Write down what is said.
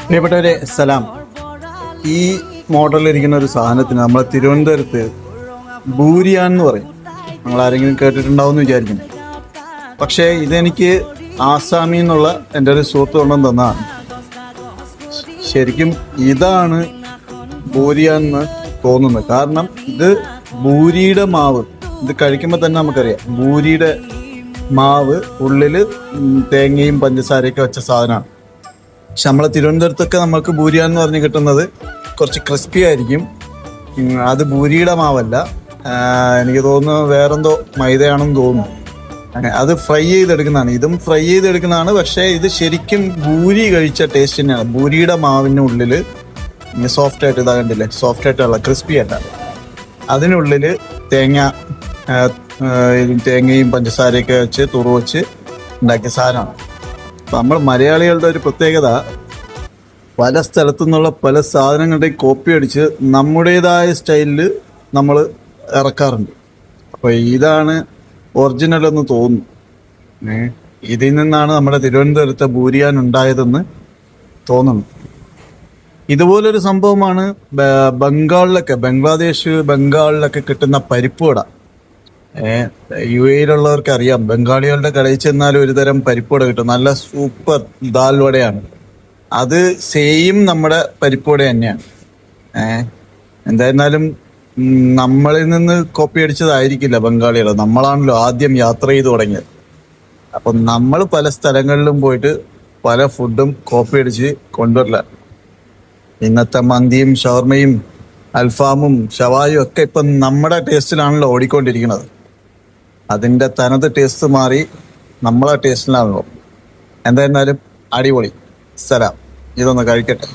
പ്രിയപ്പെട്ടവരെ, സലാം. ഈ മോഡലിരിക്കുന്ന ഒരു സാധനത്തിന് നമ്മളെ തിരുവനന്തപുരത്ത് ബൂരിയാൻ എന്ന് പറയും. നിങ്ങൾ ആരെങ്കിലും കേട്ടിട്ടുണ്ടാവുമെന്ന് വിചാരിക്കുന്നു. പക്ഷേ ഇതെനിക്ക് ആസാമിൽ നിന്നുള്ള എൻ്റെ ഒരു സുഹൃത്ത് കൊണ്ടുവന്ന് തന്നതാണ്. ശരിക്കും ഇതാണ് ബൂരിയാൻ എന്ന് തോന്നുന്നത്. കാരണം ഇത് ബൂരിയുടെ മാവ്. ഇത് കഴിക്കുമ്പോൾ തന്നെ നമുക്കറിയാം ബൂരിയുടെ മാവ് ഉള്ളിൽ തേങ്ങയും പഞ്ചസാരയൊക്കെ വെച്ച സാധനമാണ്. പക്ഷെ നമ്മളെ തിരുവനന്തപുരത്തൊക്കെ നമുക്ക് ബൂരിയാൻ എന്ന് പറഞ്ഞ് കിട്ടുന്നത് കുറച്ച് ക്രിസ്പി ആയിരിക്കും. അത് ബൂരിയുടെ മാവല്ല, എനിക്ക് തോന്നുന്നു വേറെന്തോ മൈദയാണെന്ന് തോന്നുന്നു. അത് ഫ്രൈ ചെയ്തെടുക്കുന്നതാണ്. ഇതും ഫ്രൈ ചെയ്തെടുക്കുന്നതാണ്. പക്ഷേ ഇത് ശരിക്കും ബൂരി കഴിച്ച ടേസ്റ്റ് തന്നെയാണ്. ബൂരിയുടെ മാവിൻ്റെ ഉള്ളിൽ സോഫ്റ്റ് ആയിട്ട് ഇതാ കണ്ടില്ലേ, സോഫ്റ്റ് ആയിട്ടുള്ള ക്രിസ്പി അല്ല. അതിനുള്ളിൽ തേങ്ങയും പഞ്ചസാരയൊക്കെ വെച്ച് വെച്ച് ഉണ്ടാക്കിയ സാധനമാണ്. നമ്മൾ മലയാളികളുടെ ഒരു പ്രത്യേകത, പല സ്ഥലത്തു നിന്നുള്ള പല സാധനങ്ങളുടെയും കോപ്പി അടിച്ച് നമ്മുടേതായ സ്റ്റൈലിൽ നമ്മൾ ഇറക്കാറുണ്ട്. അപ്പോൾ ഇതാണ് ഒറിജിനൽ എന്ന് തോന്നുന്നു. ഇതിൽ നിന്നാണ് നമ്മുടെ തിരുവനന്തപുരത്തെ ബൂരിയാൻ ഉണ്ടായതെന്ന് തോന്നുന്നു. ഇതുപോലൊരു സംഭവമാണ് ബംഗാളിലൊക്കെ കിട്ടുന്ന പരിപ്പ് വട. UAE-യിലുള്ളവർക്ക് അറിയാം, ബംഗാളികളുടെ കടയിൽ ചെന്നാലും ഒരു തരം പരിപ്പ് വട കിട്ടും. നല്ല സൂപ്പർ ദാൽ വടയാണ്. അത് സെയിം നമ്മുടെ പരിപ്പ് വട തന്നെയാണ്. എന്തായിരുന്നാലും നമ്മളിൽ നിന്ന് കോപ്പി അടിച്ചതായിരിക്കില്ല ബംഗാളികൾ. നമ്മളാണല്ലോ ആദ്യം യാത്ര ചെയ്ത് തുടങ്ങിയത്. അപ്പം നമ്മൾ പല സ്ഥലങ്ങളിലും പോയിട്ട് പല ഫുഡും കോപ്പി അടിച്ച് കൊണ്ടുവരില്ല. ഇന്നത്തെ മന്തിയും ഷവർമയും അൽഫാമും ഷവായും ഒക്കെ ഇപ്പം നമ്മുടെ ടേസ്റ്റിലാണല്ലോ ഓടിക്കൊണ്ടിരിക്കുന്നത്. അതിൻ്റെ തനത് ടേസ്റ്റ് മാറി നമ്മളെ ടേസ്റ്റിലാണല്ലോ. എന്തായിരുന്നാലും അടിപൊളി. സലാം. ഇതൊന്ന് കഴിക്കട്ടെ.